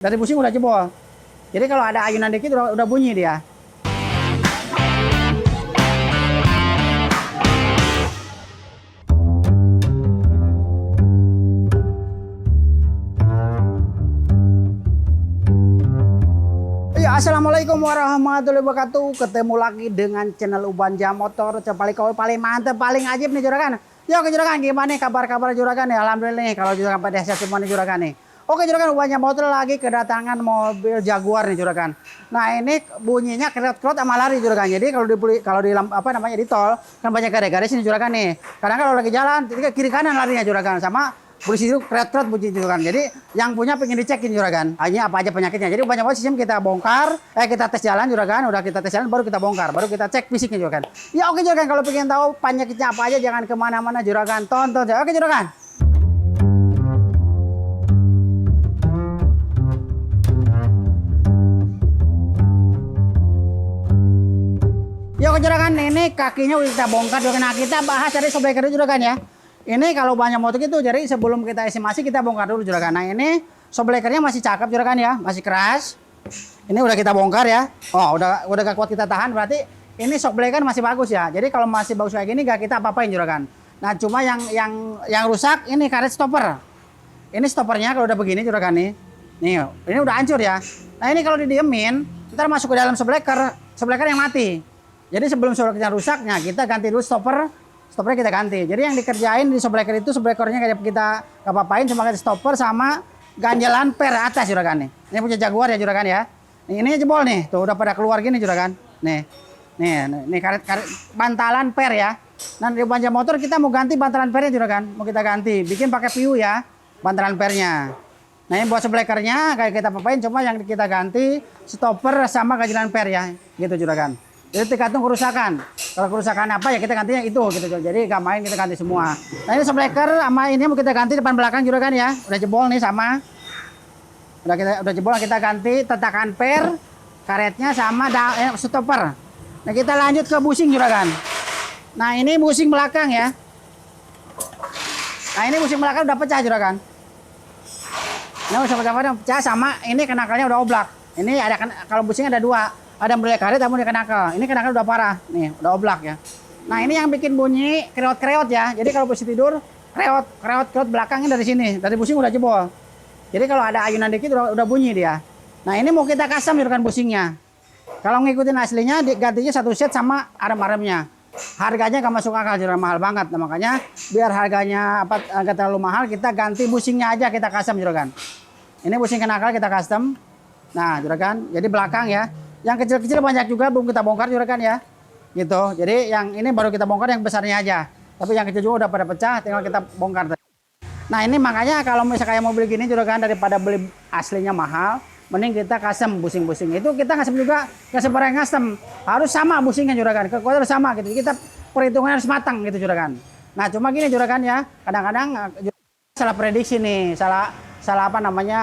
Dari busing udah jebol. Jadi kalau ada ayunan dikit udah bunyi dia. Ya, assalamualaikum warahmatullahi wabarakatuh. Ketemu lagi dengan channel Ubanja Motor. Paling mantep, paling ajib nih juragan. Yo ke juragan, gimana kabar-kabar juragan ya? Alhamdulillah nih kalau juragan pada sehat semua nih juragan nih. Oke juragan, Ubanja Motor lagi kedatangan mobil Jaguar nih juragan. Nah ini bunyinya kerot-kerot sama lari juragan. Jadi kalau di di tol kan banyak garis-garis ini juragan nih. Kadang kalau lagi jalan kiri kanan larinya juragan, sama polisi itu kerot-kerot bunyi juragan. Jadi yang punya pengen dicekin juragan. Hanya apa aja penyakitnya. Jadi Ubanja Motor sistem kita bongkar, kita tes jalan juragan. Udah kita tes jalan baru kita bongkar, baru kita cek fisiknya juragan. Ya oke juragan, kalau pengen tahu penyakitnya apa aja jangan kemana-mana juragan. Tonton aja. Oke juragan. Yuk juragan, ini kakinya udah kita bongkar juragan. Nah kita bahas dari sobleker dulu juragan ya. Ini kalau Ubanja Motor itu jadi sebelum kita estimasi kita bongkar dulu juragan. Nah ini soblekernya masih cakep juragan ya, masih keras. Ini udah kita bongkar ya. Oh udah gak kuat kita tahan, berarti ini sobleker masih bagus ya. Jadi kalau masih bagus kayak gini gak kita apa-apain juragan. Nah cuma yang rusak ini karet stopper. Ini stoppernya kalau udah begini juragan nih. Nih ini udah hancur ya. Nah ini kalau didiemin ntar masuk ke dalam sobleker yang mati. Jadi sebelum soblekernya rusaknya kita ganti dulu stoppernya kita ganti. Jadi yang dikerjain di sobleker itu soblekernya kayak kita nggak apa-apain, cuma ganti stopper sama ganjalan per atas juragan nih. Ini punya Jaguar ya juragan ya. Ini jebol nih, tuh udah pada keluar gini juragan. Nih karet bantalan per ya. Nah di Ubanja Motor kita mau ganti bantalan pernya juragan, mau kita ganti, bikin pakai piu ya bantalan pernya. Nah ini buat soblekernya kayak kita apa-apain, cuma yang kita ganti stopper sama ganjalan per ya, gitu juragan. Jadi tergantung kerusakan. Kalau kerusakan apa ya kita gantinya itu gitu. Jadi gak main kita ganti semua. Nah ini sobleker sama ini mau kita ganti depan belakang juragan ya. Udah jebol nih sama. Udah jebol kita ganti tetakan per, karetnya sama stopper. Nah kita lanjut ke busing juragan. Nah ini busing belakang ya. Nah ini busing belakang udah pecah juragan. Nah udah pecah sama ini kenakalnya udah oblak. Ini ada kalau busingnya ada dua. Ada model karet, ada model kenakel. Ini kenakel udah parah, nih udah oblak ya. Nah ini yang bikin bunyi kreot-kreot ya. Jadi kalau posisi tidur, kreot belakangnya dari sini, dari busing udah jebol. Jadi kalau ada ayunan dikit udah bunyi dia. Nah ini mau kita custom juragan busingnya. Kalau ngikutin aslinya, gantinya satu set sama arem-aremnya. Harganya gak masuk akal juragan, mahal banget. Nah, makanya biar harganya agak terlalu mahal, kita ganti busingnya aja kita custom juragan. Ini busing kenakel kita custom. Nah juragan, jadi belakang ya. Yang kecil-kecil banyak juga belum kita bongkar juragan ya. Gitu. Jadi yang ini baru kita bongkar yang besarnya aja. Tapi yang kecil juga udah pada pecah, tinggal kita bongkar. Nah, ini makanya kalau misalnya kayak mobil gini juragan daripada beli aslinya mahal, mending kita custom busing-busing. Itu kita custom juga enggak sembarang custom. Harus sama busingnya juragan. Kekuatan harus sama gitu. Kita perhitungannya harus matang gitu juragan. Nah, cuma gini juragan ya. Kadang-kadang salah prediksi nih, salah apa namanya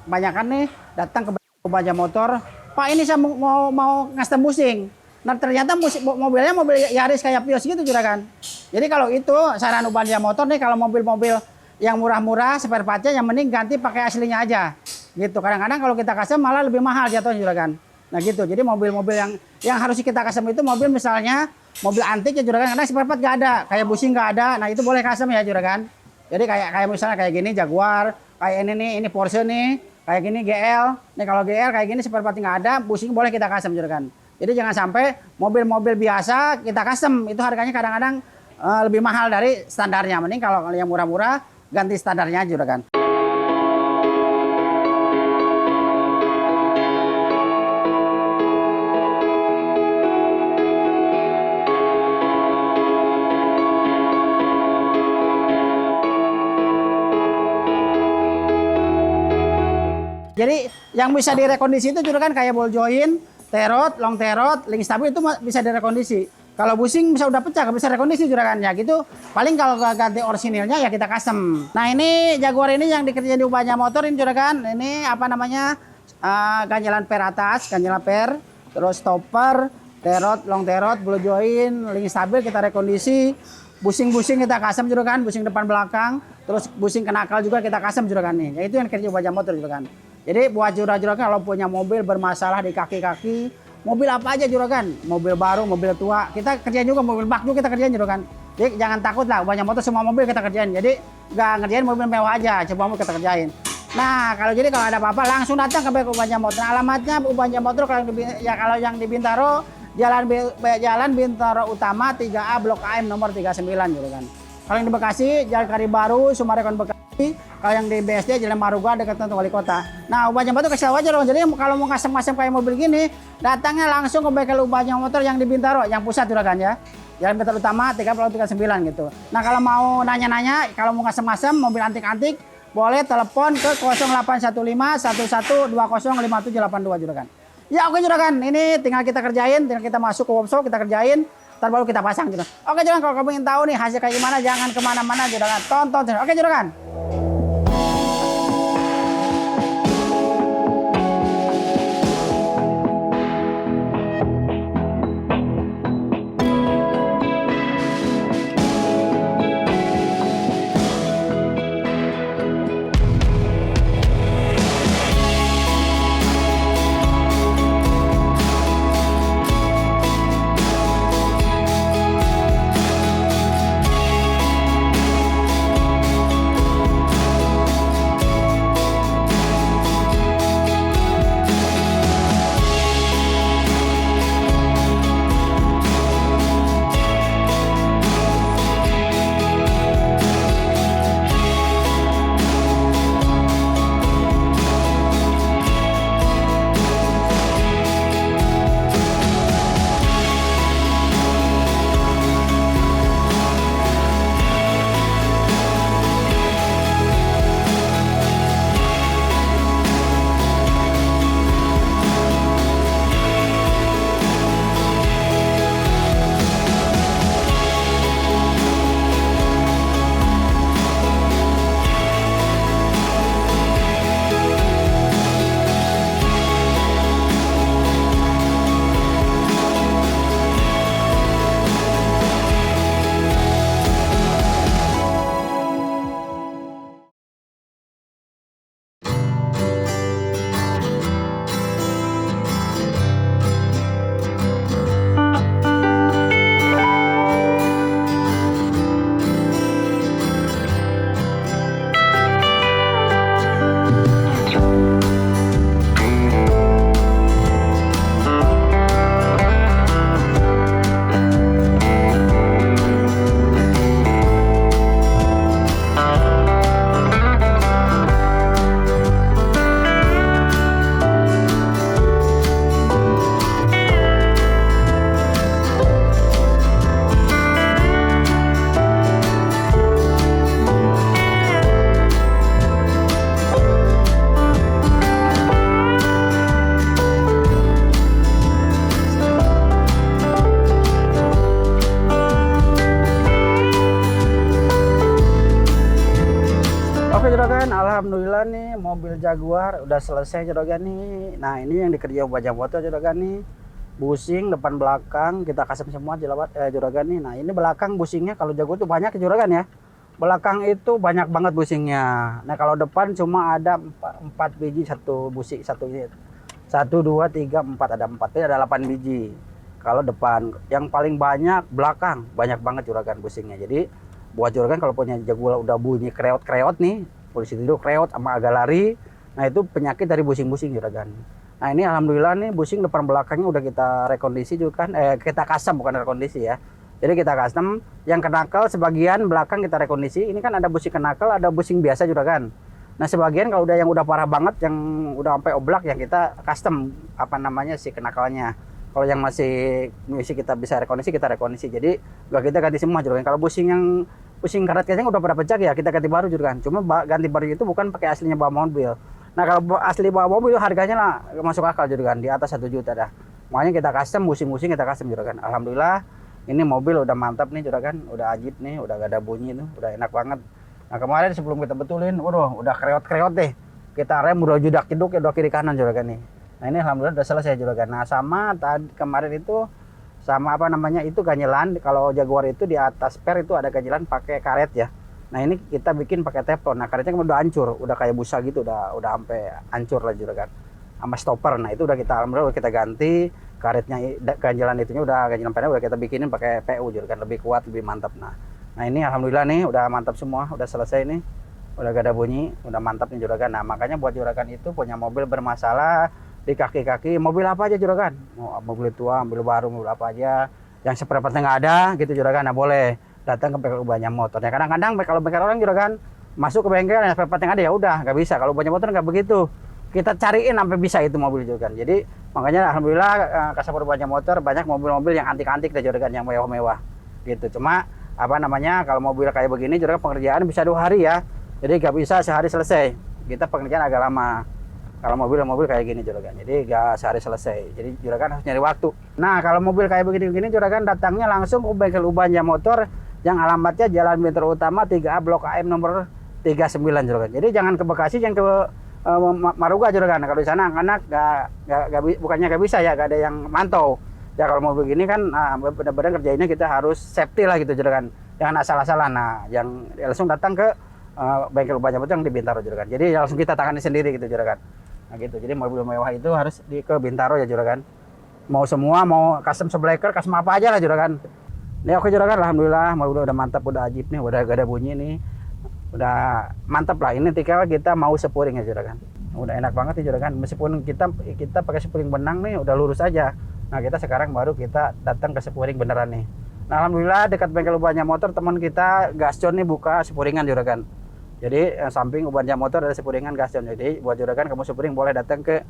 banyakan nih datang ke Ubanja Motor. Pak ini saya mau ngastem busing. Nah ternyata mobilnya mobil Yaris kayak Vios gitu juragan. Jadi kalau itu saran Ubanja Motor nih, kalau mobil-mobil yang murah-murah spare partnya yang mending ganti pakai aslinya aja. Gitu. Kadang-kadang kalau kita custom malah lebih mahal jatuhnya juragan. Nah gitu. Jadi mobil-mobil yang harus kita custom itu mobil misalnya mobil antik ya juragan, karena spare part gak ada, kayak busing gak ada. Nah itu boleh custom ya juragan. Jadi kayak misalnya kayak gini Jaguar, kayak ini nih, ini Porsche nih. Kayak gini GL, nih kalau GL kayak gini spare part nggak ada, busing boleh kita custom juragan. Jadi jangan sampai mobil-mobil biasa kita custom, itu harganya kadang-kadang lebih mahal dari standarnya. Mending kalau yang murah-murah ganti standarnya juragan. Jadi yang bisa direkondisi itu juragan kayak ball joint, terot, long terot, link stabil itu bisa direkondisi. Kalau busing bisa udah pecah, nggak bisa rekondisi juragan ya gitu. Paling kalau ganti orisinilnya ya kita custom. Nah ini Jaguar ini yang dikerjain di Ubanja Motor ini juragan. Ini apa namanya ganjalan per atas, ganjalan per, terus stopper, terot, long terot, ball joint, link stabil kita rekondisi. Busing-busing kita custom juragan, busing depan belakang, terus busing kenakel juga kita custom juragan nih. Ya itu yang kerja Ubanja Motor juragan. Jadi buat juragan kalau punya mobil bermasalah di kaki-kaki, mobil apa aja juragan, mobil baru, mobil tua, kita kerjain juga, mobil bak juga kita kerjain juragan. Jadi jangan takut lah, banyak motor semua mobil kita kerjain. Jadi nggak ngerjain mobil mewah aja, coba mobil kita kerjain. Nah kalau ada apa-apa langsung datang ke Ubanja Motor. Alamatnya Ubanja Motor kalau yang di Bintaro, Jalan Bintaro Utama 3A Blok AM nomor 39 juragan. Kalau yang di Bekasi, Jalan Kari Baru, Sumarekon Bekasi. Kalau yang di BSD, Jalan Maruga dekat Wali Kota. Nah, Ubanja Motor kasih tahu aja dong. Jadi kalau mau custom kayak mobil gini, datangnya langsung ke bengkel Ubanja Motor yang di Bintaro, yang pusat juragan ya. Jalan Bintaro Utama 339 gitu. Nah, kalau mau nanya-nanya, kalau mau custom mobil antik-antik, boleh telepon ke 0815 11 20 5782 juragan. Ya oke juragan, ini tinggal kita kerjain, tinggal kita masuk ke workshop, kita kerjain. Ntar baru kita pasang juragan. Oke juragan, kalau kamu ingin tahu nih hasil kayak gimana, jangan kemana-mana juragan. Tonton. Oke juragan. Juragan, alhamdulillah nih mobil Jaguar udah selesai juragan nih. Nah ini yang dikerja Ubanja Motor juragan nih, busing depan belakang kita custom semua juragan nih. Nah ini belakang busingnya kalau Jaguar tuh banyak juragan ya, belakang itu banyak banget busingnya. Nah kalau depan cuma ada 4 biji satu busing, satu unit, 1 2 3 4, ada 4, jadi ada 8 biji. Kalau depan yang paling banyak belakang, banyak banget juragan busingnya. Jadi buat juragan kalau punya Jaguar udah bunyi kreot-kreot nih, polisi tidur kreot sama agak lari, nah itu penyakit dari busing-busing juragan. Nah ini alhamdulillah nih busing depan belakangnya udah kita rekondisi juga kan, kita custom bukan rekondisi ya. Jadi kita custom yang kenakel sebagian belakang kita rekondisi. Ini kan ada busing kenakel, ada busing biasa juragan. Nah sebagian kalau udah yang udah parah banget, yang udah sampai oblak, yang kita custom apa namanya si kenakalnya. Kalau yang masih kita bisa rekondisi, kita rekondisi. Jadi nggak kita ganti semua juragan. Kalau busing yang pusing karet kayaknya udah pada pecah ya, kita ganti baru juragan. Cuma ganti baru itu bukan pakai aslinya bawa mobil. Nah kalau asli bawa mobil harganya lah masuk akal juragan, di atas 1 juta dah. Makanya kita custom, busing-busing kita custom juragan. Alhamdulillah ini mobil udah mantap nih juragan, udah ajib nih, udah gak ada bunyi tuh, udah enak banget. Nah kemarin sebelum kita betulin, waduh udah kreot-kreot deh. Kita rem udah jedak-jeduk ya, udah kiri kanan juragan nih. Nah ini alhamdulillah udah selesai juragan. Nah sama tadi kemarin itu sama apa namanya itu ganjelan, kalau Jaguar itu di atas per itu ada ganjelan pakai karet ya. Nah ini kita bikin pakai teflon. Nah karetnya kan udah hancur, udah kayak busa gitu, udah sampai hancur lah juragan. Sama stopper. Nah itu udah kita alhamdulillah udah kita ganti. Karetnya ganjalan itunya udah ganjalan panel udah kita bikinin pakai PU juragan, lebih kuat, lebih mantap. Nah ini alhamdulillah nih udah mantap semua, udah selesai nih. Udah gak ada bunyi, udah mantap nih juragan. Nah makanya buat juragan itu punya mobil bermasalah di kaki-kaki, mobil apa aja juragan, mau mobil tua, mobil baru, mobil apa aja yang spare partnya nggak ada gitu juragan, nah boleh datang ke bengkel Banyak Motor. Ya kadang-kadang kalau bengkel orang juragan masuk ke bengkel yang spare part yang ada ya udah nggak bisa. Kalau Banyak Motor nggak begitu, kita cariin sampai bisa itu mobil juragan. Jadi makanya alhamdulillah Kasapur Banyak Motor banyak mobil-mobil yang antik-antik deh juragan, yang mewah-mewah gitu. Cuma apa namanya, kalau mobil kayak begini juragan pengerjaan bisa 2 hari ya, jadi nggak bisa sehari selesai, kita pengerjaan agak lama. Kalau mobil kayak gini juragan, jadi gak sehari selesai. Jadi juragan harus nyari waktu. Nah kalau mobil kayak begini juragan datangnya langsung ke bengkel Banyak Motor yang alamatnya Jalan Bintaro Utama 3A Blok AM nomor 39 juragan. Jadi jangan ke Bekasi, jangan ke Maruga juragan. Kalau di sana anak bukannya gak bisa ya, gak ada yang mantau. Ya kalau mobil gini kan benar-benar kerjainnya kita harus safety lah gitu juragan. Jangan asal-asalan. Nah yang langsung datang ke bengkel Banyak Motor yang di Bintaro juragan. Jadi langsung kita tangani sendiri gitu juragan. Nah gitu, jadi mobil mewah itu harus ke Bintaro ya juragan. Mau semua, mau custom sebleker, custom apa aja lah juragan. Ini oke juragan, alhamdulillah mobil udah mantap, udah ajib nih, udah gak ada bunyi nih. Udah mantap lah, ini tinggal kita mau sepuring ya juragan. Udah enak banget nih juragan, meskipun kita pakai sepuring benang nih udah lurus aja. Nah kita sekarang baru kita datang ke sepuring beneran nih. Nah alhamdulillah dekat bengkel Banyak Motor teman kita Gascon nih buka sepuringan juragan. Jadi samping Banyak Motor ada sepuringan Gascon. Jadi buat juragan kamu sepuring boleh datang ke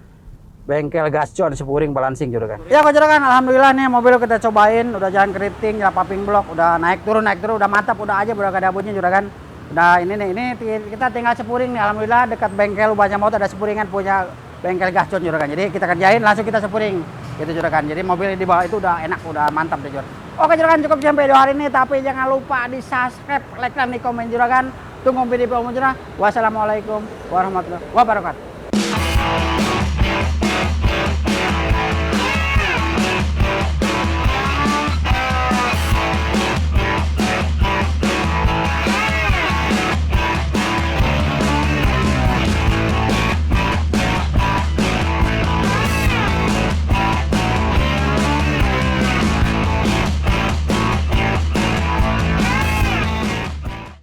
bengkel Gascon sepuring Balansing juragan. Ya kok juragan, alhamdulillah nih mobil kita cobain, udah jalan keriting, jalan paping blok, udah naik turun, udah mantap, udah aja, udah gak ada bunyi juragan. Udah ini nih, ini kita tinggal sepuring nih, alhamdulillah dekat bengkel Banyak Motor ada sepuringan punya bengkel Gascon juragan. Jadi kita kerjain langsung kita sepuring gitu juragan. Jadi mobil di bawah itu udah enak, udah mantap deh juragan. Oke juragan, cukup sampai 2 hari ini, tapi jangan lupa di subscribe, like dan di komen juragan. Tunggu video berikutnya. Wassalamualaikum warahmatullahi wabarakatuh.